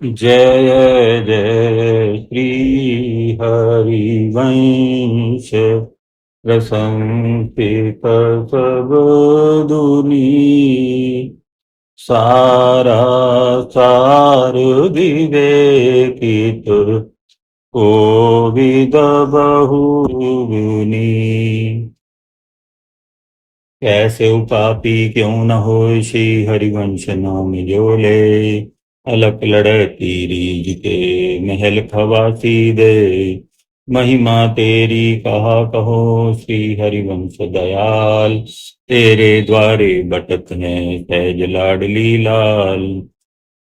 जय जय श्री हरिवंश प्रशंसित सब दुनी सारा सार विवेकित कोविद बहुगुनी। कैसे पापी क्यों न हो श्री हरिवंश नाम जो ले। अलख लड़े तीरीज के महल खवासी दे। महिमा तेरी कहा कहो श्री हरिवंश दयाल। तेरे द्वारे बटत हैं सहज लाडली लाल।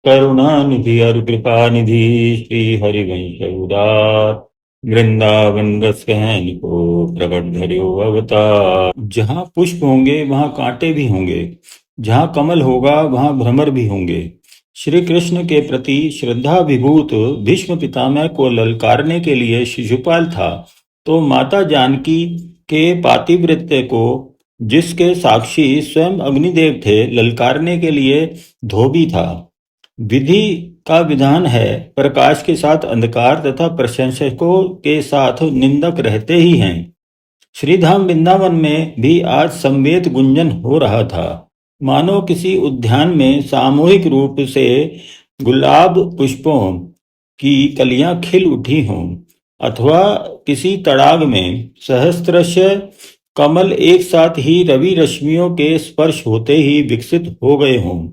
करुणा निधि और कृपा निधि श्री हरिवंश उदार। वृंदावन रस कहन को प्रकट धर्यो अवतार। जहाँ पुष्प होंगे वहाँ कांटे भी होंगे, जहाँ कमल होगा वहाँ भ्रमर भी होंगे। श्री कृष्ण के प्रति श्रद्धा विभूत भीष्म पितामह को ललकारने के लिए शिशुपाल था, तो माता जानकी के पातिव्रत्य को, जिसके साक्षी स्वयं अग्निदेव थे, ललकारने के लिए धोबी था। विधि का विधान है, प्रकाश के साथ अंधकार तथा प्रशंसकों के साथ निंदक रहते ही हैं। श्रीधाम वृंदावन में भी आज संवेद गुंजन हो रहा था, मानो किसी उद्यान में सामूहिक रूप से गुलाब पुष्पों की कलियां खिल उठी हों, अथवा किसी तड़ाग में सहस्त्रश कमल एक साथ ही रवि रश्मियों के स्पर्श होते ही विकसित हो गए हों,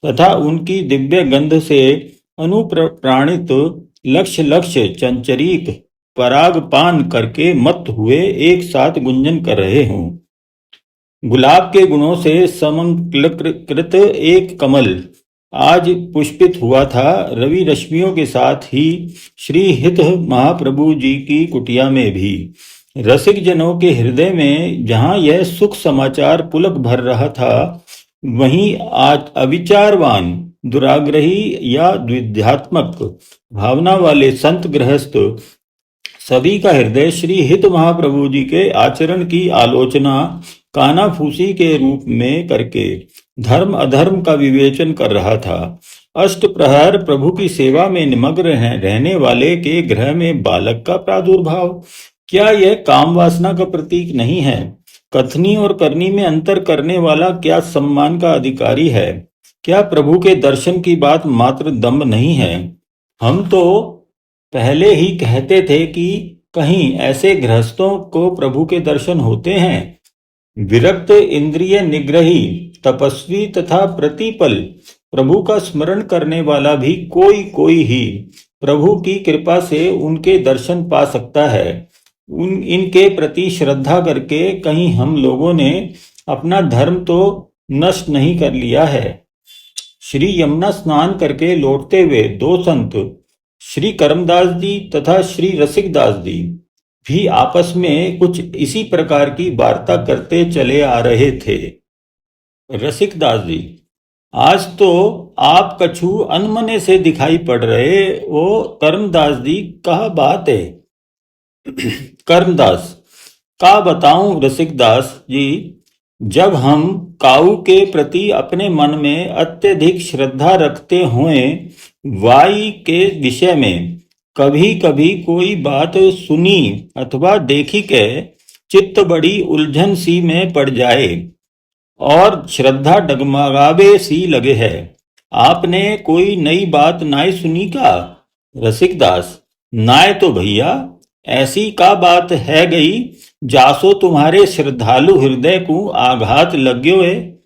तथा उनकी दिव्य गंध से अनुप्राणित लक्ष लक्ष चंचरीक परागपान करके मत हुए एक साथ गुंजन कर रहे हों। गुलाब के गुणों से समंकृत एक कमल आज पुष्पित हुआ था। रवि रश्मियों के साथ ही श्री हित महाप्रभु जी की कुटिया में भी रसिक जनों के हृदय में जहां यह सुख समाचार पुलक भर रहा था, वहीं आज अविचारवान, दुराग्रही या द्विध्यात्मक भावना वाले संत गृहस्थ सभी का हृदय श्री हित महाप्रभु जी के आचरण की आलोचना कानाफूसी के रूप में करके धर्म अधर्म का विवेचन कर रहा था। अष्ट प्रहर प्रभु की सेवा में निमग्न रहने वाले के गृह में बालक का प्रादुर्भाव, क्या यह काम वासना का प्रतीक नहीं है? कथनी और करनी में अंतर करने वाला क्या सम्मान का अधिकारी है? क्या प्रभु के दर्शन की बात मात्र दम्भ नहीं है? हम तो पहले ही कहते थे कि कहीं ऐसे गृहस्थों को प्रभु के दर्शन होते हैं? विरक्त, इंद्रिय निग्रही, तपस्वी तथा प्रतिपल प्रभु का स्मरण करने वाला भी कोई कोई ही प्रभु की कृपा से उनके दर्शन पा सकता है। इनके प्रति श्रद्धा करके कहीं हम लोगों ने अपना धर्म तो नष्ट नहीं कर लिया है। श्री यमुना स्नान करके लौटते हुए दो संत, श्री करमदास जी तथा श्री रसिकदास जी, भी आपस में कुछ इसी प्रकार की वार्ता करते चले आ रहे थे। रसिकदास जी, आज तो आप कछु अनमने से दिखाई पड़ रहे हो। करमदास जी, कहा बात है? कर्मदास, का बताऊं रसिकदास जी, जब हम काऊ के प्रति अपने मन में अत्यधिक श्रद्धा रखते हुए वाई के विषय में कभी कभी कोई बात सुनी अथवा देखी के चित्त बड़ी उलझन सी में पड़ जाए और श्रद्धा डगमगावे सी लगे है। आपने कोई नई बात नाय सुनी का? रसिकदास, नाय तो भैया ऐसी का बात है गई जासो तुम्हारे श्रद्धालु हृदय को आघात लग्यो है।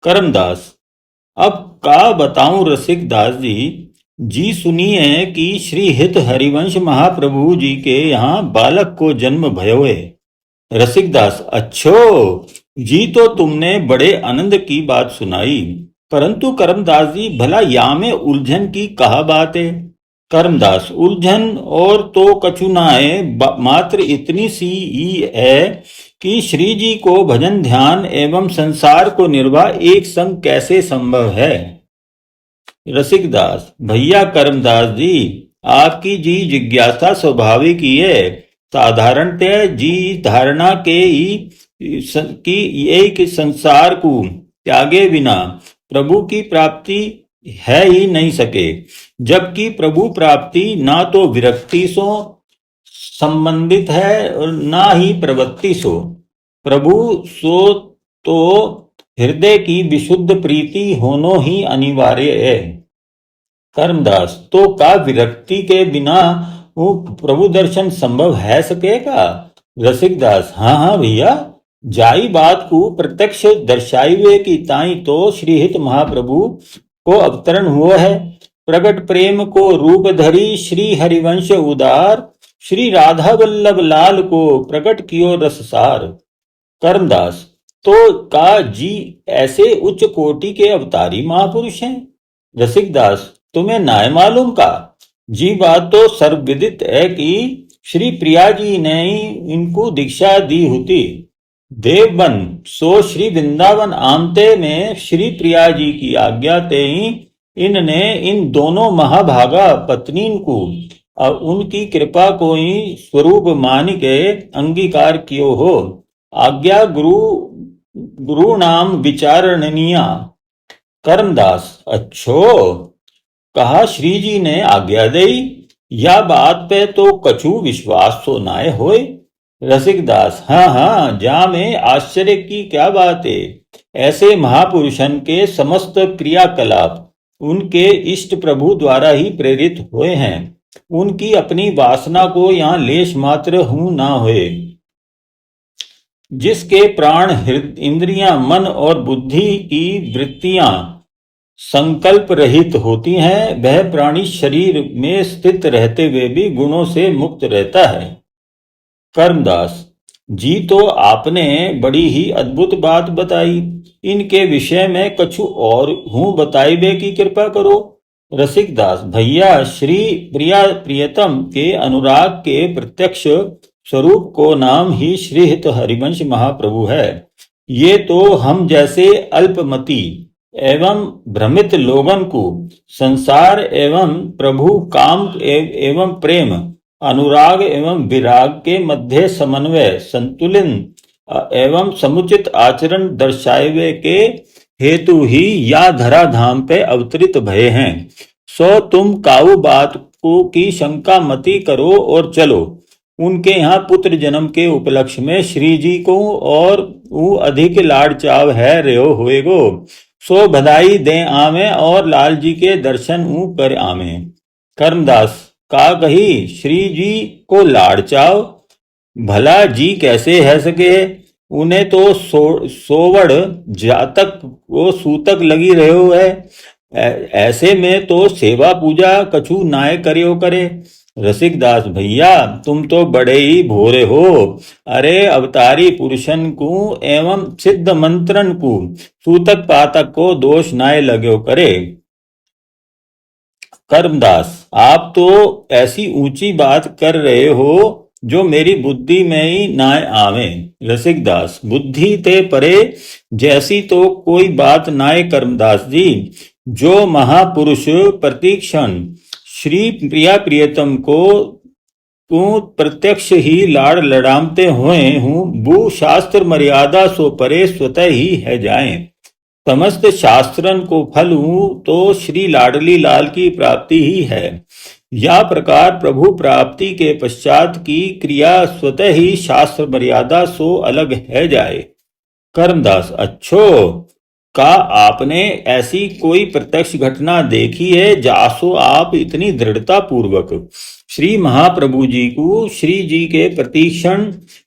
करमदास, अब का बताऊं रसिकदास जी, जी सुनिए कि श्री हित हरिवंश महाप्रभु जी के यहाँ बालक को जन्म भयो है। रसिकदास, अच्छो जी, तो तुमने बड़े आनंद की बात सुनाई, परंतु करमदास जी, भला या में उलझन की कहा बात है? करमदास, उलझन और तो कछु ना है, मात्र इतनी सी ही है कि श्री जी को भजन ध्यान एवं संसार को निर्वाह एक संग कैसे संभव है? रसिकदास, भैया करमदास जी, आपकी जी जिज्ञासा स्वाभाविक ही है। साधारणतः जी धारणा के ही कि एक संसार को त्यागे बिना प्रभु की प्राप्ति है ही नहीं सके। जबकि प्रभु प्राप्ति ना तो विरक्ति सो संबंधित है और ना ही प्रवृत्ति सो। प्रभु सो तो हृदय की विशुद्ध प्रीति होनो ही अनिवार्य है। कर्मदास, तो का विरक्ति के बिना वो प्रभु दर्शन संभव है सकेगा? रसिकदास, हाँ हाँ भैया, जाई बात को प्रत्यक्ष दर्शाई हुए की ताई तो श्रीहित महाप्रभु को अवतरण हुआ है। प्रगट प्रेम को रूप धरी श्री हरिवंश उदार, श्री राधा वल्लभ लाल को प्रकट कियो रससार। कर्मदास, तो का जी ऐसे उच्च कोटि के अवतारी महापुरुष हैं? रसिकदास, तुम्हें नाय मालूम का? जी बात तो सर्वविदित है कि श्री प्रिया जी ने इनको दीक्षा दी होती। देवबन सो श्री वृंदावन आमते में श्री प्रिया जी की आज्ञा ते ही इनने इन दोनों महाभागा पत्नी को उनकी कृपा को ही स्वरूप मान के अंगीकार कियो हो। आज्ञा गुरु गुरु नाम विचारणनिया। कर्मदास, अच्छो, कहा श्री जी ने आज्ञा दई, या बात पे तो कछु विश्वास तो नाय होए। रसिकदास, हाँ हाँ, जा में आश्चर्य की क्या बात है। ऐसे महापुरुषन के समस्त क्रियाकलाप उनके इष्ट प्रभु द्वारा ही प्रेरित हुए हैं। उनकी अपनी वासना को यहाँ लेश मात्र हूं ना होए। जिसके प्राण इंद्रियां मन और बुद्धि की वृत्तियां संकल्प रहित होती हैं, वह प्राणी शरीर में स्थित रहते हुए भी गुणों से मुक्त रहता है। कर्मदास, जी तो आपने बड़ी ही अद्भुत बात बताई। इनके विषय में कछु और हूं बताइबे की कृपा करो। रसिकदास, भैया, श्री प्रिया प्रियतम के अनुराग के प्रत्यक्ष स्वरूप को नाम ही श्रीहित हरिवंश महाप्रभु है। ये तो हम जैसे अल्पमति एवं भ्रमित लोगन को संसार एवं प्रभु काम एवं प्रेम, अनुराग एवं विराग के मध्य समन्वय, संतुलन एवं समुचित आचरण दर्शाए के हेतु ही या धरा धाम पे अवतरित भये हैं। सो तुम काऊ बात को की शंका मती करो और चलो। उनके यहाँ पुत्र जन्म के उपलक्ष्य में श्री जी को और वो अधिक लाड़ चाव है रहो होएगो। सो बधाई दे आवे और लाल जी के दर्शन ऊ कर आवे। कर्मदास, का कही श्री जी को लाड़ चाव? भला जी कैसे है सके? उन्हें तो सोवड़ जातक वो सूतक लगी रहो है। ऐसे में तो सेवा पूजा कछु नाय करियो करे। रसिकदास, भैया, तुम तो बड़े ही भोरे हो। अरे अवतारी पुरुषन को एवं सिद्ध मंत्रन को सूतक पातक को दोष नाय लगो करे। कर्मदास, आप तो ऐसी ऊंची बात कर रहे हो जो मेरी बुद्धि में ही नाय आवे। रसिकदास, बुद्धि ते परे जैसी तो कोई बात नाय कर्मदास जी। जो महापुरुष प्रतीक्षण श्री प्रिया प्रियतम को प्रत्यक्ष ही लाड़ लड़ामते हुए हूँ, वो शास्त्र मर्यादा सो परे स्वतः ही है जाए। समस्त शास्त्रन को फल हूँ तो श्री लाडली लाल की प्राप्ति ही है। या प्रकार प्रभु प्राप्ति के पश्चात की क्रिया स्वतः ही शास्त्र मर्यादा सो अलग है जाए। कर्मदास, अच्छो, का आपने ऐसी कोई प्रत्यक्ष घटना देखी है जासो आप इतनी दृढ़ता पूर्वक श्री महाप्रभु जी को श्री जी के प्रतीक्षण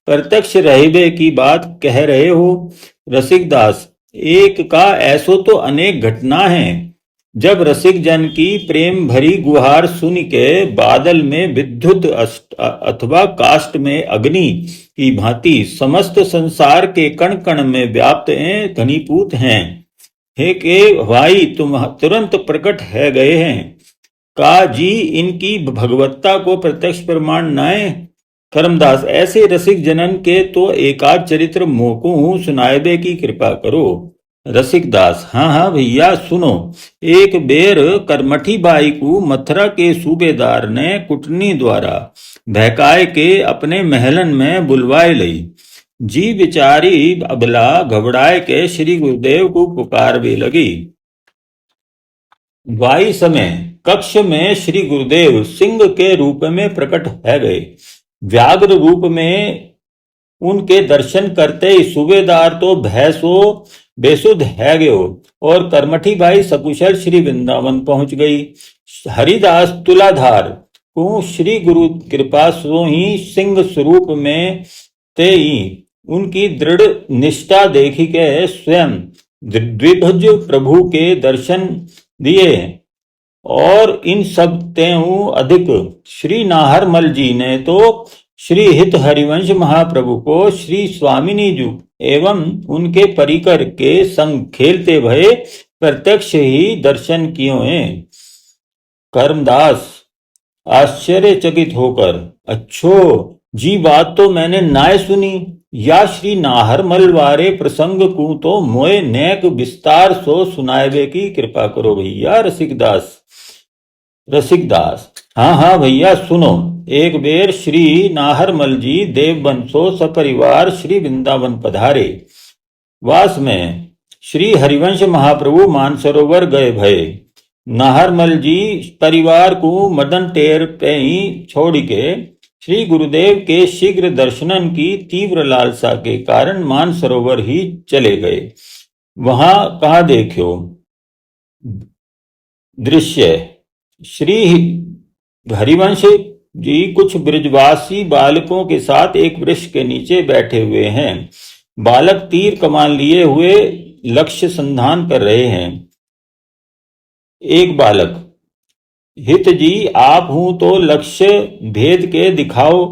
प्रत्यक्ष रहबे की बात कह रहे हो? रसिकदास, एक का ऐसो तो अनेक घटना है। जब रसिक जन की प्रेम भरी गुहार सुन के बादल में विद्युत अथवा काष्ठ में अग्नि की भांति समस्त संसार के कण कण में व्याप्त घनीभूत हैं, हे के भाई तुम तुरंत प्रकट है गए हैं। का जी इनकी भगवत्ता को प्रत्यक्ष प्रमाण नाय? कर्मदास, ऐसे रसिक जनन के तो एकाध चरित्र मोको हूँ सुनाएबे की कृपा करो। रसिकदास, हाँ हाँ भैया, सुनो। एक बेर करमठी बाई को मथुरा के सूबेदार ने कुटनी द्वारा बहकाए के अपने महलन में बुलवाए लई। जी बिचारी अबला घबराए के श्री गुरुदेव को पुकारवे लगी। वाई समय कक्ष में श्री गुरुदेव सिंह के रूप में प्रकट है गए। व्याघ्र रूप में उनके दर्शन करते ही सूबेदार तो भैंसो बेसुध है गयो और करमठी बाई सकुशल श्री वृंदावन पहुंच गई। हरिदास तुलाधार को श्री गुरु कृपा सो ही सिंह स्वरूप में ते ही उनकी दृढ़ निष्ठा देखी के स्वयं द्विभुज प्रभु के दर्शन दिए। और इन सब तेऊ अधिक श्री नाहरमल जी ने तो श्री हित हरिवंश महाप्रभु को श्री स्वामिनी जी एवं उनके परिकर के संग खेलते भये प्रत्यक्ष ही दर्शन किए हैं। कर्मदास आश्चर्यचकित होकर, अच्छो जी बात तो मैंने नाय सुनी, या श्री नाहरमल वारे प्रसंग को तो मोए नेक विस्तार सो सुनाएबे की कृपा करो भैया। रसिकदास हाँ हाँ भैया सुनो। एक बेर श्री नाहरमल जी देवबंसो सपरिवार श्री वृंदावन पधारे। वास में श्री हरिवंश महाप्रभु मानसरोवर गए भये। नाहरमल जी परिवार को मदन टेर पे ही छोड़ के श्री गुरुदेव के शीघ्र दर्शनन की तीव्र लालसा के कारण मानसरोवर ही चले गए। वहां कहा देखो दृश्य, श्री हरिवंश जी कुछ ब्रजवासी बालकों के साथ एक वृक्ष के नीचे बैठे हुए हैं। बालक तीर कमान लिए हुए लक्ष्य संधान कर रहे हैं। एक बालक, हित जी आप हूं तो लक्ष्य भेद के दिखाओ।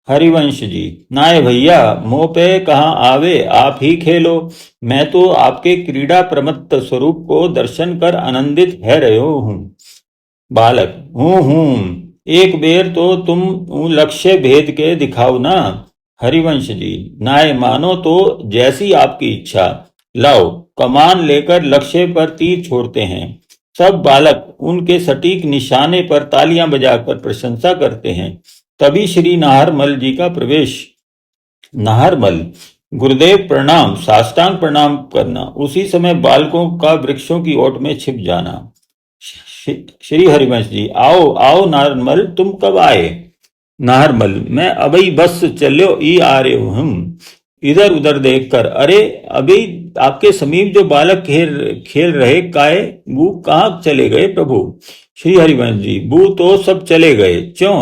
हरिवंश जी, नाय भैया मोह पे कहाँ आवे, आप ही खेलो। मैं तो आपके क्रीड़ा प्रमत्त स्वरूप को दर्शन कर आनंदित है रहो हूं। बालक, हूं एक बेर तो तुम लक्ष्य भेद के दिखाओ ना। हरिवंश जी, नाय मानो तो जैसी आपकी इच्छा। लाओ कमान लेकर लक्ष्य पर तीर छोड़ते हैं। सब बालक उनके सटीक निशाने पर तालियां बजाकर प्रशंसा करते हैं। तभी श्री नाहरमल जी का प्रवेश। नाहरमल, गुरुदेव प्रणाम, साष्टांग प्रणाम करना। उसी समय बालकों का वृक्षों की ओट में छिप जाना। श्री हरिवंश जी, आओ आओ नाहरमल, तुम कब आए? नाहरमल, मैं अभी बस चलो ही आ रहे हूं। इधर उधर देखकर, अरे अभी आपके समीप जो बालक खेल रहे काय वो कहाँ चले गए प्रभु? श्री हरिवंश जी, वो तो सब चले गए। क्यों,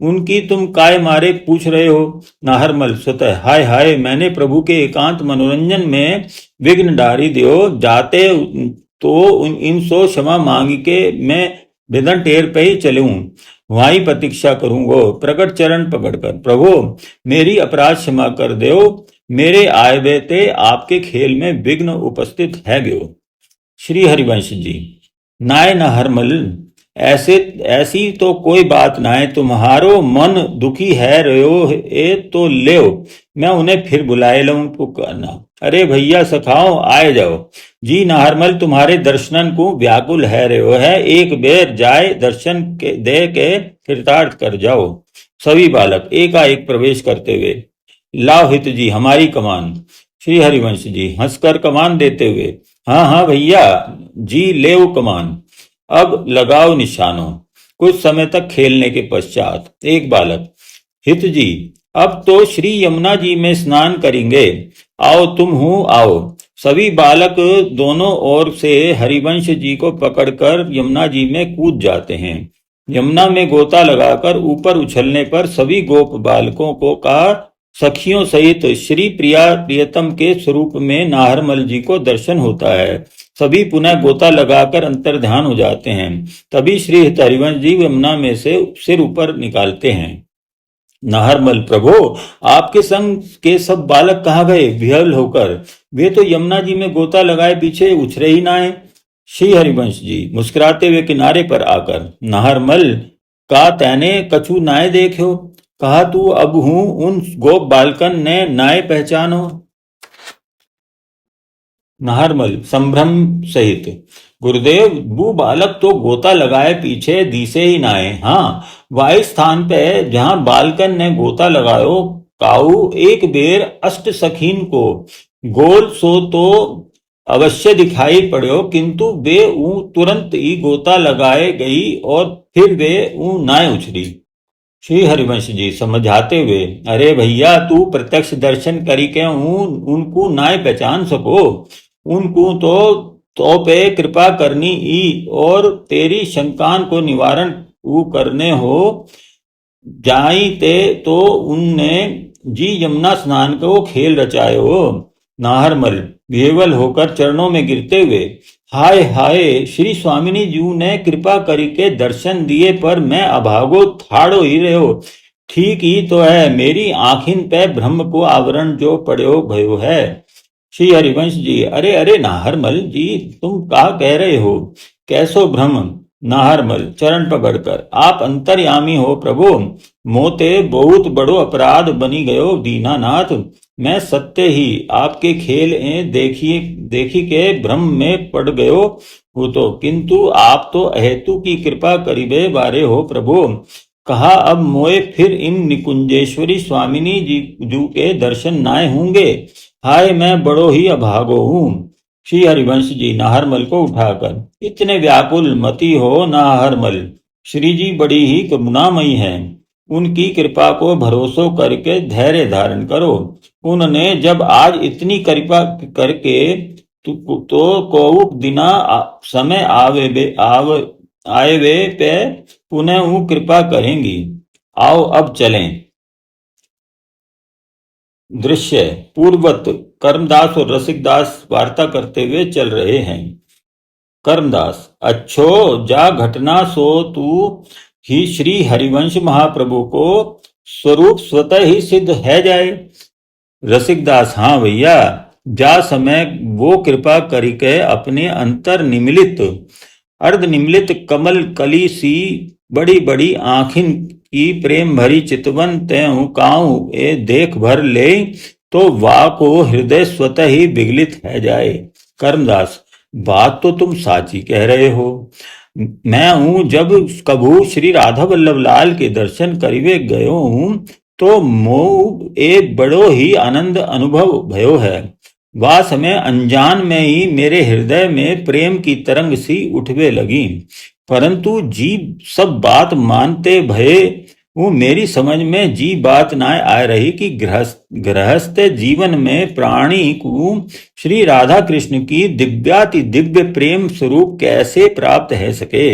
उनकी तुम काय मारे पूछ रहे हो? नाहरमल स्वतः, हाय हाय, मैंने प्रभु के एकांत मनोरंजन में विघ्न डारी दियो। जाते तो इन सो क्षमा मांग के मैं बेदन टेर पे ही चलूं, वहीं प्रतीक्षा करूंगो प्रकट चरण पकड़कर। प्रभु मेरी अपराध क्षमा कर दो, मेरे आए बेते आपके खेल में विघ्न उपस्थित है गयो। श्री हरिवंश जी, नाय नाहरमल, ऐसी तो कोई बात नाय, तुम्हारो मन दुखी है रहो ए तो ले, मैं उन्हें फिर बुलाए लूं पुकारना। अरे भैया सखाओ आए जाओ जी। नाहरमल तुम्हारे दर्शनन को व्याकुल है रहो है, एक बेर जाए दर्शन के दे के कृतार्थ कर जाओ। सभी बालक एकाएक प्रवेश करते हुए, लाओ हित जी हमारी कमान। श्री हरिवंश जी हंसकर कमान देते हुए, हाँ हाँ भैया जी लेओ कमान, अब लगाओ निशानों। कुछ समय तक खेलने के पश्चात एक बालक, हित जी अब तो श्री यमुना जी में स्नान करेंगे, आओ तुम हूँ आओ। सभी बालक दोनों ओर से हरिवंश जी को पकड़कर यमुना जी में कूद जाते हैं। यमुना में गोता लगाकर ऊपर उछलने पर सभी गोप बालकों को का सखियों सहित श्री प्रियतम के स्वरूप में नाहरमल जी को दर्शन होता है। सभी पुनः गोता लगाकर अंतर्ध्यान हो जाते हैं। तभी श्री हरिवंश जी यमुना में से सिर ऊपर निकालते हैं। नाहरमल, प्रभु आपके संग के सब बालक कहाँ गए? विह्वल होकर, वे तो यमुना जी में गोता लगाए पीछे उछरे ही ना है। श्री हरिवंश जी मुस्कुराते हुए किनारे पर आकर, नाहरमल का तैने कछु नाय देखो, कहा तू अब हूं उन गोप बालकन ने नाय पहचानो। नाहरमल संभ्रम सहित, गुरुदेव वो बालक तो गोता लगाए पीछे दिसे ही नाए। हाँ वाई स्थान पे जहां बालकन ने गोता लगायो, काऊ एक बेर अष्ट सखीन को गोल सो तो अवश्य दिखाई पड़ो, किंतु वे तुरंत ही गोता लगाए गई और फिर वे नाय उछली। श्री हरिवंश जी समझाते हुए, अरे भैया, तू प्रत्यक्ष दर्शन करी के उनको नाय पहचान सको, उनको तो पे कृपा करनी ई और तेरी शंकान को निवारण करने हो जाई ते तो उनने जी यमुना स्नान को खेल रचायो। नाहरमल विह्वल होकर चरणों में गिरते हुए, हाय हाय, श्री स्वामिनी जी ने कृपा करी के दर्शन दिए, पर मैं अभागो थाड़ो ही रहो। ठीक ही तो है, मेरी आँखिन पे ब्रह्म को आवरण जो पड़ो भयो है। श्री हरिवंश जी, अरे अरे नाहरमल जी, तुम क्या कह रहे हो, कैसो भ्रम। नाहरमल चरण पकड़कर, आप अंतर्यामी हो प्रभु, मोते बहुत बड़ो अपराध बनी गयो दीनानाथ। मैं सत्य ही आपके खेल देखी के भ्रम में पड़ गयो हो, तो किंतु आप तो अहेतु की कृपा करीबे बारे हो प्रभु। कहा अब मोए फिर इन निकुंजेश्वरी स्वामिनी जी जू के दर्शन नाए होंगे। हाय, मैं बड़ो ही अभागो हूँ। श्री हरिवंश जी नाहरमल को उठाकर, इतने व्याकुल मती हो नाहरमल, श्री जी बड़ी ही करुणामयी हैं, उनकी कृपा को भरोसो करके धैर्य धारण करो। उन्होंने जब आज इतनी कृपा करके तो को दिना समय आए वे पे पुनः वो कृपा करेंगी। आओ अब चलें। दृश्य पूर्ववत कर्मदास और रसिकदास वार्ता करते हुए चल रहे हैं। कर्मदास, अच्छो जा घटना सो तू ही श्री हरिवंश महाप्रभु को स्वरूप स्वतः ही सिद्ध है जाए। रसिकदास, हाँ भैया, जा समय वो कृपा करी के अपने अंतर निमिलित अर्ध निमिलित कमल कली सी बड़ी बड़ी आँखिन की प्रेम भरी चितवन तेहु काऊ ए देख भर ले, तो वाह को हृदय स्वतः ही विगलित है जाए। कर्मदास, बात तो तुम साची कह रहे हो। मैं हूं जब कभू श्री राधा वल्लभ लाल के दर्शन करीबे गयो हूं, तो मोह ए बड़ो ही आनंद अनुभव भयो है। वह समय अनजान में ही मेरे हृदय में प्रेम की तरंग सी उठवे लगी, परंतु जी सब बात मानते भये वो मेरी समझ में जी बात ना आ रही कि गृहस्थ जीवन में प्राणी को श्री राधा कृष्ण की दिव्याति दिव्य प्रेम स्वरूप कैसे प्राप्त है सके।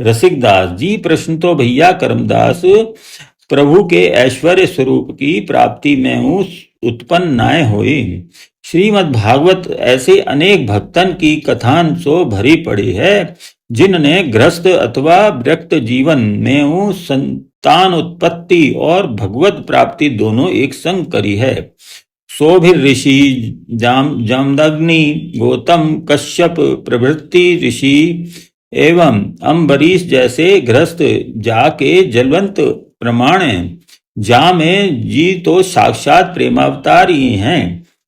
रसिकदास जी, प्रश्न तो भैया कर्मदास प्रभु के ऐश्वर्य स्वरूप की प्राप्ति में उत्पन्न नाय हुई। श्रीमद् भागवत ऐसे अनेक भक्तन की कथान सो भरी पड़ी है, जिनने गृहस्थ अथवा विरक्त जीवन में संतान उत्पत्ति और भगवत प्राप्ति दोनों एक संग करी है। सो भी ऋषि जामदग्नि गौतम कश्यप प्रभृति ऋषि एवं अम्बरीश जैसे गृहस्थ जाके जलवंत प्रमाण जा में जी तो साक्षात प्रेमावतार ही हैं।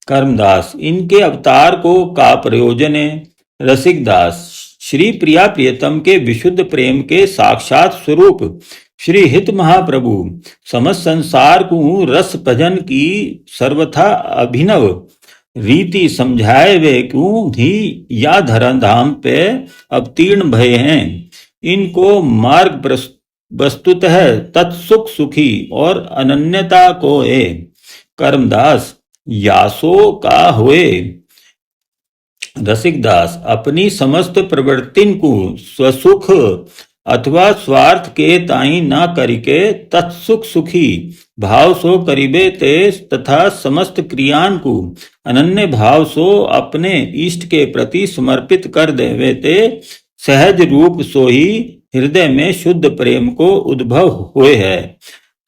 कर्मदास, इनके अवतार को का प्रयोजन है। रसिकदास, श्री प्रिया प्रियतम के विशुद्ध प्रेम के साक्षात स्वरूप श्री हित महाप्रभु समस्त संसार को रस भजन की सर्वथा अभिनव रीति समझाए वे क्यों ही या धराधाम पे अवतीर्ण भय हैं। इनको मार्ग वस्तुतः तत्सुख सुखी और अनन्यता को है। कर्मदास, यासो का हुए। रसिकदास, अपनी समस्त प्रवृत्तिन को स्वसुख अथवा स्वार्थ के ताई ना करिके तत्सुख सुखी भाव सो करीबे ते तथा समस्त क्रियान को अनन्य भाव सो अपने इष्ट के प्रति समर्पित कर देवे ते सहज रूप सो ही हृदय में शुद्ध प्रेम को उद्भव हुए है,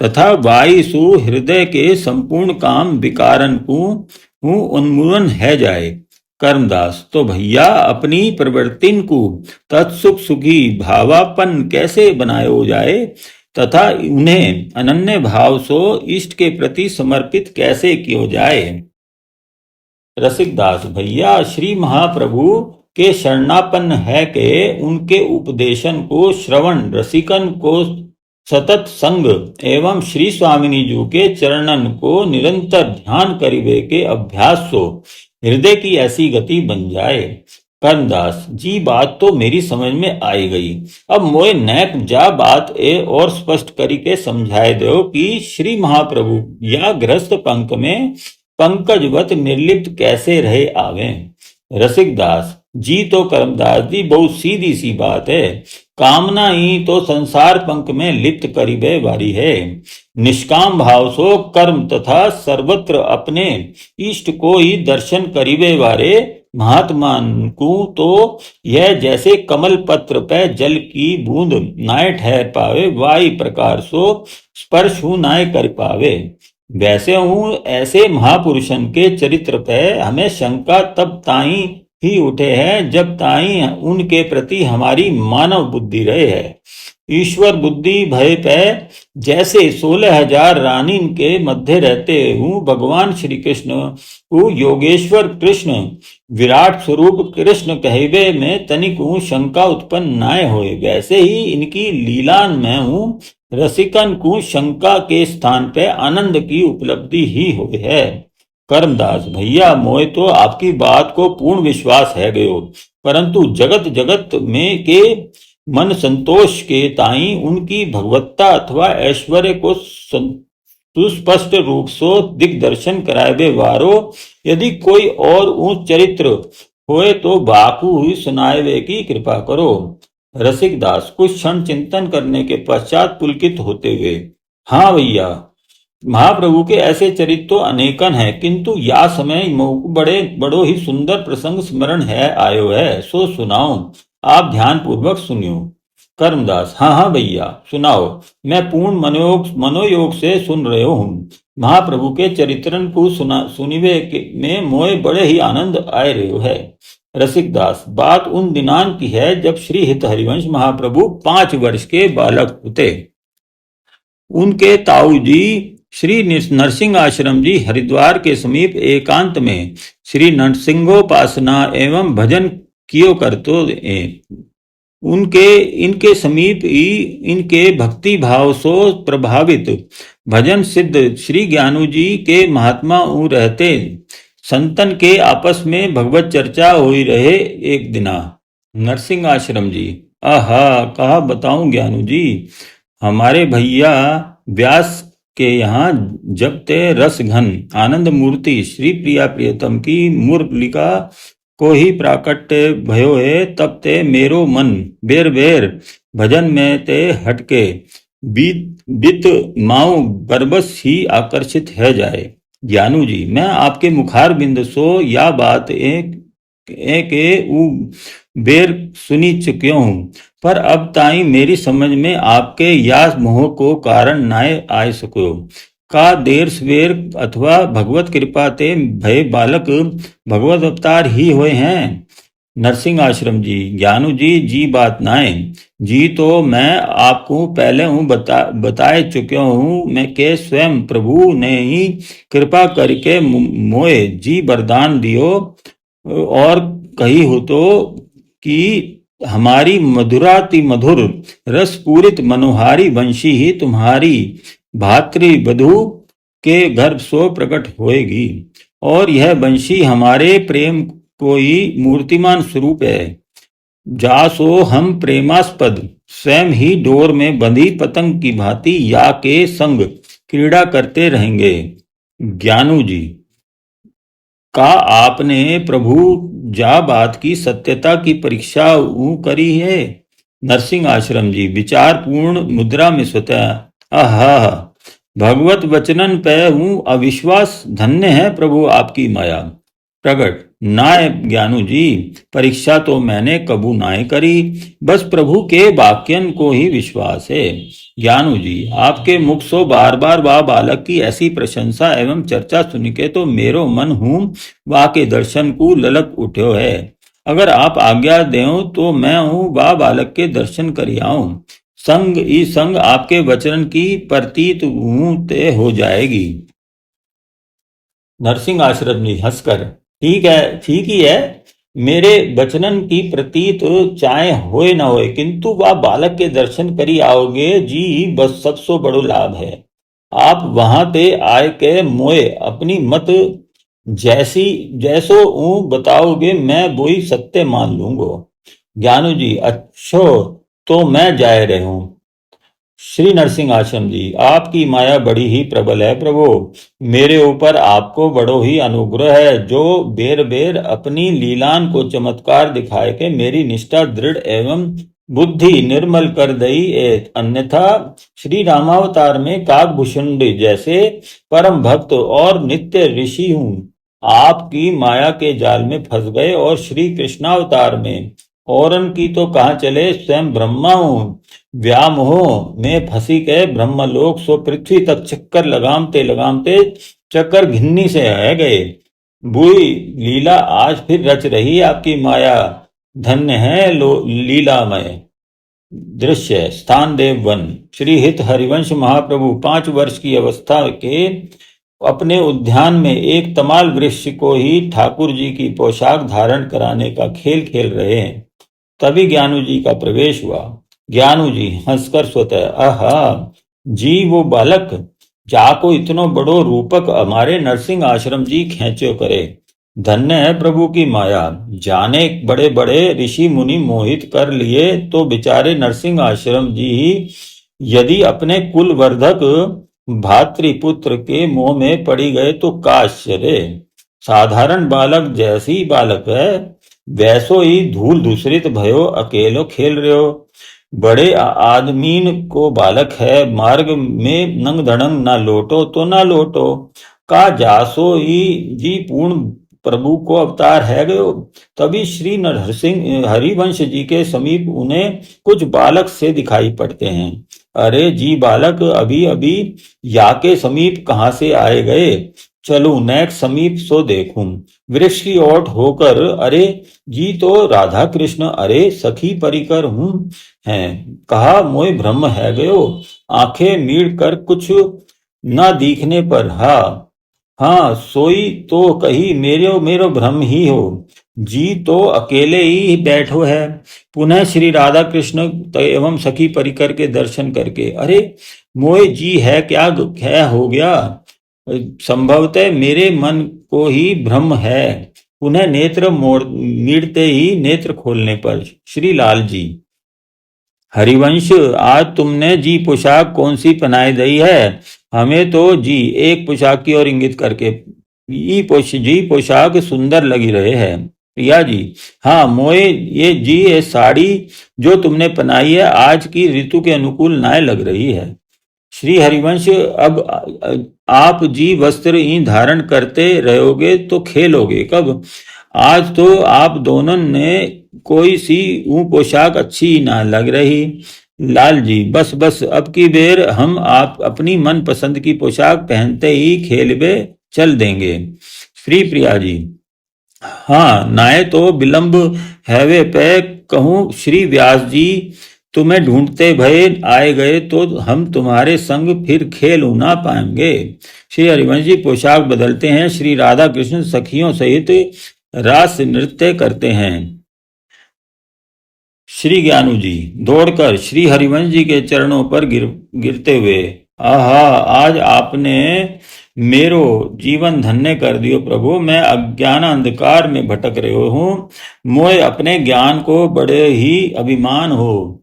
तथा वायु सु हृदय के संपूर्ण काम विकारन को उन्मूलन है जाए। कर्मदास, तो भैया अपनी प्रवृत्तिन को तत्सुख सुखी भावापन कैसे बनायो जाए तथा उन्हें अनन्य भाव सो इष्ट के प्रति समर्पित कैसे किया जाए। रसिकदास, भैया श्री महाप्रभु के शरणापन्न है के उनके उपदेशन को श्रवण रसिकन को सतत संग एवं श्री स्वामिनी जी के चरणन को निरंतर ध्यान करिवे के अभ्यास सो हृदय की ऐसी गति बन जाए। कर्णदास जी, बात तो मेरी समझ में आई गई। अब मोए नैक जा बात ए और स्पष्ट करी के समझाए दो कि श्री महाप्रभु या गृहस्थ पंक में पंकजवत निर्लिप्त कैसे रहे आवे। रसिक दास जी, तो कर्मदास जी बहुत सीधी सी बात है। कामना ही तो संसार पंक में लिप्त करीबे वारी है। निष्काम भाव सो कर्म तथा सर्वत्र अपने इष्ट को ही दर्शन करीबे वारे महात्मान को तो यह जैसे कमल पत्र पे जल की बूंद नाय ठहर पावे, वाई प्रकार सो स्पर्श हूं नाय कर पावे। वैसे हूं ऐसे महापुरुषन के चरित्र पे हमें शंका तब ताई ही उठे है जब ताई उनके प्रति हमारी मानव बुद्धि रहे है। ईश्वर बुद्धि भय पे जैसे 16,000 रानीन के मध्य रहते हूँ भगवान श्री कृष्ण को योगेश्वर कृष्ण विराट स्वरूप कृष्ण कहबे में तनिक हूँ शंका उत्पन्न नाय होए, वैसे ही इनकी लीलान में हूँ रसिकन को शंका के स्थान पे आनंद की उपलब्धि ही हुई है। कर्मदास भैया, मोए तो आपकी बात को पूर्ण विश्वास है गयो, परंतु जगत जगत में के मन संतोष के ताई उनकी भगवत्ता अथवा ऐश्वर्य को सुस्पष्ट रूप सो दिग्दर्शन करावे वारो यदि कोई और ऊंच चरित्र होए तो बाकू हुई सुनावे की कृपा करो। रसिक दास कुछ क्षण चिंतन करने के पश्चात पुलकित होते हुए, हाँ भैया, महाप्रभु के ऐसे चरित्र तो अनेकन है, किंतु या समय मोको बड़ो ही सुंदर प्रसंग स्मरण है आयो है, सो सुनाओ। आप ध्यान पूर्वक सुनियो। कर्मदास हाँ हाँ भैया सुनाओ, मैं पूर्ण मनोयोग से सुन रहे हूँ। महाप्रभु के चरित्रन को सुनिवे में मोए बड़े ही आनंद आए रहे है। रसिक दास बात उन दिनान की है जब श्री हित हरिवंश महाप्रभु 5 वर्ष के बालक होते। उनके ताऊ जी श्री नरसिंह आश्रम जी हरिद्वार के समीप एकांत में श्री नरसिंहोपासना एवं भजन कियो करते। उनके इनके समीप ही इनके भक्ति भाव सो प्रभावित भजन सिद्ध श्री ज्ञानू जी के महात्मा रहते। संतन के आपस में भगवत चर्चा हुई रहे। एक दिना नरसिंह आश्रम जी, आहा कहा बताऊं ज्ञानू जी, हमारे भैया व्यास के यहाँ जब ते रस घन आनंद मूर्ति श्री प्रिया प्रियतम की मुरलिका को ही प्राकट्य भयो है, तब ते मेरो मन बेर बेर भजन में ते हटके बीत माऊ बरबस ही आकर्षित है जाए। ज्ञानू जी, मैं आपके मुखार बिंद सो या बात एक बेर सुनी चुक्यो हूँ, पर अब ताई मेरी समझ में आपके या मोह को कारण नाय आय सको। का देर सवेर अथवा भगवत कृपा ते भय बालक भगवत अवतार ही हुए हैं। नरसिंह आश्रम जी, ज्ञानू जी जी बात नाय जी, तो मैं आपको पहले हूँ बताए चुक्या हूँ मैं के स्वयं प्रभु ने ही कृपा करके मोए जी वरदान दियो और कही हो तो कि हमारी मधुराति मधुर रस पूरित मनोहारी वंशी ही तुम्हारी भातृवधू के गर्भ सो प्रकट होएगी, और यह वंशी हमारे प्रेम को ही मूर्तिमान स्वरूप है। जासो हम प्रेमास्पद स्वयं ही डोर में बंधी पतंग की भांति या के संग क्रीड़ा करते रहेंगे। ज्ञानू जी, का आपने प्रभु जा बात की सत्यता की परीक्षा करी है। नरसिंह आश्रम जी विचार पूर्ण मुद्रा में स्वतः, आहा भगवत वचनन पे हूँ अविश्वास, धन्य है प्रभु आपकी माया प्रकट नाय। ज्ञानू जी, परीक्षा तो मैंने कबू नाय करी, बस प्रभु के वाक्यन को ही विश्वास है। ज्ञानू जी, आपके मुख सो बार बार वाह बालक की ऐसी प्रशंसा एवं चर्चा सुन के तो मेरो मन हूँ वाह के दर्शन को ललक उठ्यो है। अगर आप आज्ञा दें तो मैं हूँ वाह बालक के दर्शन करी आऊं। संग ई संग आपके वचन की प्रतीत ते हो जाएगी। नरसिंह आश्रम जी हंसकर, ठीक है, ठीक ही है, मेरे वचनन की प्रतीत चाहे होए न होए, किंतु वह बालक के दर्शन करी आओगे जी, बस सबसो बड़ो लाभ है। आप वहां ते आए के मोए अपनी मत जैसी जैसो ऊँ बताओगे मैं वही सत्य मान लूंगो। ज्ञानू जी, अच्छो तो मैं जाए रहूं। श्री नरसिंह आश्रम जी, आपकी माया बड़ी ही प्रबल है प्रभु। मेरे ऊपर आपको बड़ो ही अनुग्रह है, जो बेर बेर अपनी लीलान को चमत्कार दिखाए के मेरी निष्ठा दृढ़ एवं बुद्धि निर्मल कर दई। अन्यथा श्री रामावतार में काकभूषुंड जैसे परम भक्त और नित्य ऋषि हूँ, आपकी माया के जाल में फंस गए, और श्री कृष्णावतार में औरन की तो कहाँ चले, स्वयं ब्रह्मा हूँ, व्यामोह में फंसी के ब्रह्मलोक सो पृथ्वी तक चक्कर लगामते लगामते चक्कर घिन्नी से रह गए। बुरी लीला आज फिर रच रही आपकी माया, धन्य है लीलामय। दृश्य स्थान देव वन। श्री हित हरिवंश महाप्रभु 5 वर्ष की अवस्था के अपने उद्यान में एक तमाल वृक्ष को ही ठाकुर जी की पोशाक धारण कराने का खेल खेल रहे हैं। तभी ज्ञानू जी का प्रवेश हुआ। ज्ञानू जी हंसकर स्वतः, आहा जी वो बालक, जाको इतनो बड़ो रूपक हमारे नरसिंह आश्रम जी खेचो करे। धन्य है प्रभु की माया, जाने बड़े बड़े ऋषि मुनि मोहित कर लिए, तो बेचारे नरसिंह आश्रम जी ही यदि अपने कुल वर्धक भातृपुत्र के मोह में पड़ी गए तो का आश्चर्य। साधारण बालक जैसी बालक है, वैसो ही धूल दूसरित भयो अकेलो खेल रहे हो। बड़े आदमीन को बालक है, मार्ग में नंग धड़ंग ना लौटो तो ना लौटो। का जासो ही जी पूर्ण प्रभु को अवतार है गयो। तभी श्री नरसिंह हरिवंश जी के समीप उन्हें कुछ बालक से दिखाई पड़ते हैं। अरे जी बालक, अभी अभी या के समीप कहाँ से आए गए, चलूं नेक समीप सो देखूं। वृक्ष की ओट होकर, अरे जी तो राधा कृष्ण, अरे सखी परिकर हूं हैं। कहा मोय भ्रम है गयो, आंखें मीड़ कर कुछ न दिखने पर, हाँ सोई तो कही मेरो मेरो भ्रम ही हो। जी तो अकेले ही बैठो है। पुनः श्री राधा कृष्ण एवं सखी परिकर के दर्शन करके, अरे मोय जी है क्या, क्या हो गया। संभवतः मेरे मन को ही भ्रम है। पुनः नेत्र मोड़ मीड़ते ही नेत्र खोलने पर, श्री लाल जी हरिवंश, आज तुमने जी पोशाक कौन सी पहनाई दी है। हमें तो जी एक पोशाक की ओर इंगित करके, जी पोशाक सुंदर लगी रहे हैं। प्रिया जी, हाँ मोए ये साड़ी जो तुमने पहनाई है आज की ऋतु के अनुकूल नाय लग रही है। श्री हरिवंश, अब आप जी वस्त्र ही धारण करते रहोगे तो खेलोगे कब। आज तो आप दोनों ने कोई सी ऊँ पोशाक अच्छी ना लग रही। लाल जी, बस बस अब की बेर हम आप अपनी मन पसंद की पोशाक पहनते ही खेलवे चल देंगे। श्री प्रिया जी, हाँ नाय तो विलंब हैवे पे कहूँ श्री व्यास जी, तुम्हें ढूंढते भये आए गए तो हम तुम्हारे संग फिर खेल ना पाएंगे। श्री हरिवंश जी पोशाक बदलते हैं, श्री राधा कृष्ण सखियों सहित रास नृत्य करते हैं। श्री ज्ञानू जी दौड़कर श्री हरिवंश जी के चरणों पर गिरते हुए, आहा आज आपने मेरो जीवन धन्य कर दियो प्रभु। मैं अज्ञान अंधकार में भटक रहे हूँ, मोय अपने ज्ञान को बड़े ही अभिमान हो।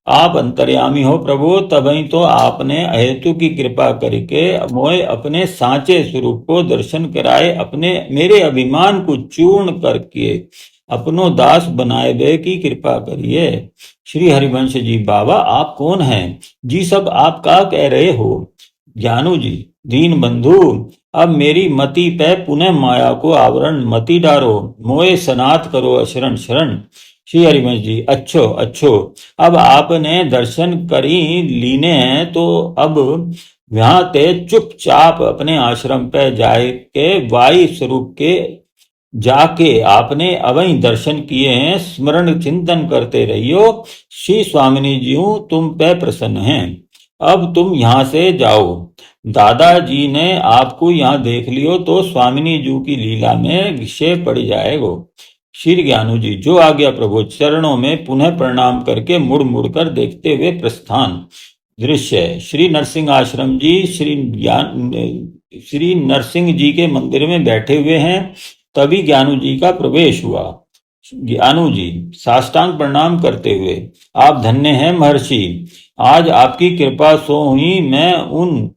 आप अंतर्यामी हो प्रभु, तभी तो आपने अहेतु की कृपा करके मोय अपने सांचे स्वरूप को दर्शन कराए, अपने मेरे अभिमान को चूर्ण करके अपनो दास बनाए बे की कृपा करिए। श्री हरिवंश जी, बाबा आप कौन हैं जी, सब आप का कह रहे हो। ज्ञानू जी, दीन बंधु, अब मेरी मति पे पुनः माया को आवरण मति डारो, मोए सनात करो अशरण शरण। श्री हरिवंश जी, अच्छो अच्छो, अब आपने दर्शन करी लीने हैं तो अब यहाँ ते चुपचाप अपने आश्रम पे जाए के वायु स्वरूप के जाके आपने अवई दर्शन किए हैं, स्मरण चिंतन करते रहियो। श्री स्वामिनी जी तुम पे प्रसन्न हैं, अब तुम यहाँ से जाओ। दादाजी ने आपको यहाँ देख लियो तो स्वामिनी जी की लीला में विषय पड़ जाएगो। श्री ज्ञानू जी, जो आज्ञा प्रभु। चरणों में पुनः प्रणाम करके मुड़ मुड़ कर देखते हुए प्रस्थान। दृश्य श्री नरसिंह आश्रम जी, श्री ज्ञान श्री नरसिंह जी के मंदिर में बैठे हुए हैं, तभी ज्ञानू जी का प्रवेश हुआ। ज्ञानू जी साष्टांग प्रणाम करते हुए, आप धन्य हैं महर्षि, आज आपकी कृपा सो हुई मैं उन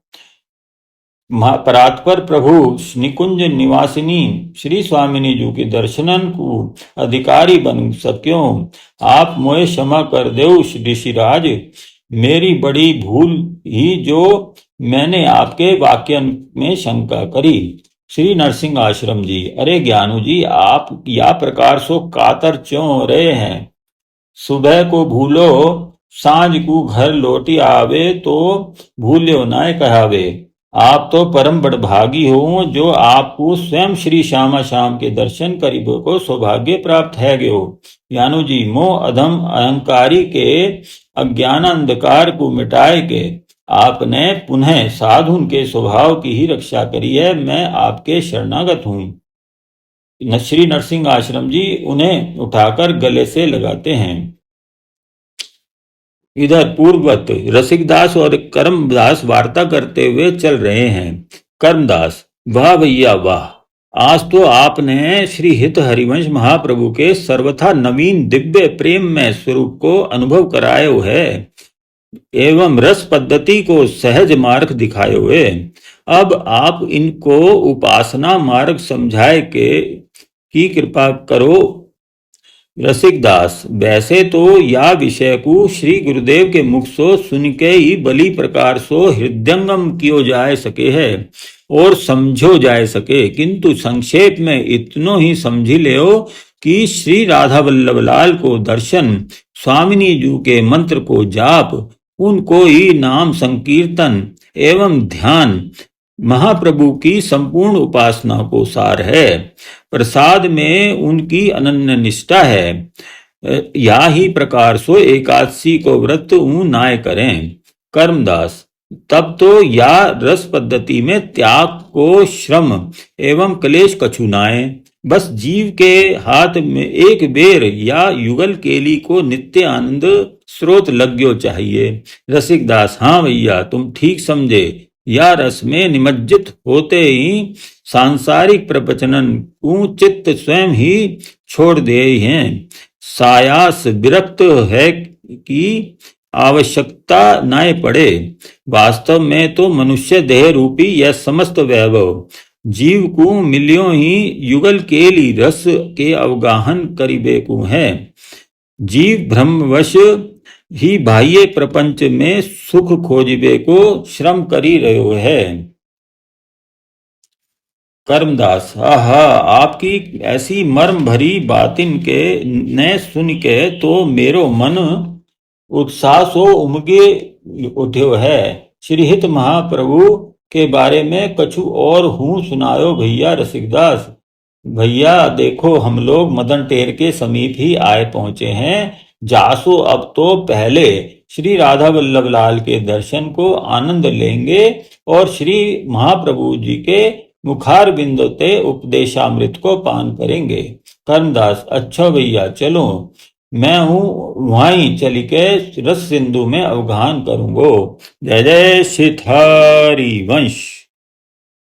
परात्पर प्रभु निकुंज निवासिनी श्री स्वामिनी जी के दर्शनन को अधिकारी बन सक्यो। आप मोए क्षमा कर देव ऋषिराज, मेरी बड़ी भूल ही जो मैंने आपके वाक्य में शंका करी। श्री नरसिंह आश्रम जी, अरे ज्ञानू जी, आप या प्रकार सो कातर क्यों रहे हैं? सुबह को भूलो, सांझ को घर लौटी आवे तो भूल्यो नाय कहावे। आप तो परम बड़भागी हो जो आपको स्वयं श्री श्यामा श्याम के दर्शन करीबो को सौभाग्य प्राप्त है गयो। ज्ञानू जी, मोह अधम अहंकारी के अज्ञान अंधकार को मिटाए के आपने पुनः साधुन के स्वभाव की ही रक्षा करी है। मैं आपके शरणागत हूँ। श्री नरसिंह आश्रम जी उन्हें उठाकर गले से लगाते हैं। इधर पूर्ववत रसिकदास और कर्मदास वार्ता करते हुए चल रहे हैं। कर्मदास, वाह भैया वाह, आज तो आपने श्री हित हरिवंश महाप्रभु के सर्वथा नवीन दिव्य प्रेम में स्वरूप को अनुभव कराए है एवं रस पद्धति को सहज मार्ग दिखाए हुए। अब आप इनको उपासना मार्ग समझाए के की कृपा करो। रसिकदास, वैसे तो या विषय को श्री गुरुदेव के मुख सो सुन के ही बली प्रकार सो हृदयंगम कियो जाए सके है और समझो जाए सके, किंतु संक्षेप में इतनो ही समझी ले कि श्री राधा वल्लभ लाल को दर्शन, स्वामिनी जी के मंत्र को जाप, उनको ही नाम संकीर्तन एवं ध्यान महाप्रभु की संपूर्ण उपासना को सार है। प्रसाद में उनकी अनन्य निष्ठा है। या ही प्रकार सो एकादशी को व्रत नाय करें। कर्मदास, तब तो या रस पद्धति में त्याग को श्रम एवं क्लेश कछु नाय, बस जीव के हाथ में एक बेर या युगल केली को नित्य आनंद स्रोत लग्यो चाहिए। रसिकदास, हाँ भैया, तुम ठीक समझे। या रस में निमज्जित होते ही सांसारिक प्रपंचन को चित्त स्वयं ही छोड़ दे हैं। सायास विरक्त है कि आवश्यकता नाय पड़े। वास्तव में तो मनुष्य देह रूपी यह समस्त वैभव जीव को मिलियों ही युगल केली रस के अवगाहन करीबे को है। जीव ब्रह्मवश ही बाह्य प्रपंच में सुख खोजबे को श्रम करी रहो है। कर्मदास, आहा, आपकी ऐसी मर्म भरी बातिन के ने सुन के तो मेरो मन उत्साह सो उमगे उठ्यो है। श्री हित महाप्रभु के बारे में कछु और हूँ सुनायो भैया। रसिकदास, भैया देखो, हम लोग मदन टेर के समीप ही आए पहुंचे हैं। जासो अब तो पहले श्री राधा वल्लभ लाल के दर्शन को आनंद लेंगे और श्री महाप्रभु जी के मुखार बिंदु ते उपदेशामृत को पान करेंगे। कर्मदास, अच्छा भैया, चलो, मैं हूँ वहीं चली के रस सिंधु में अवगाहन करूंगो। जय जय श्री हरि वंश।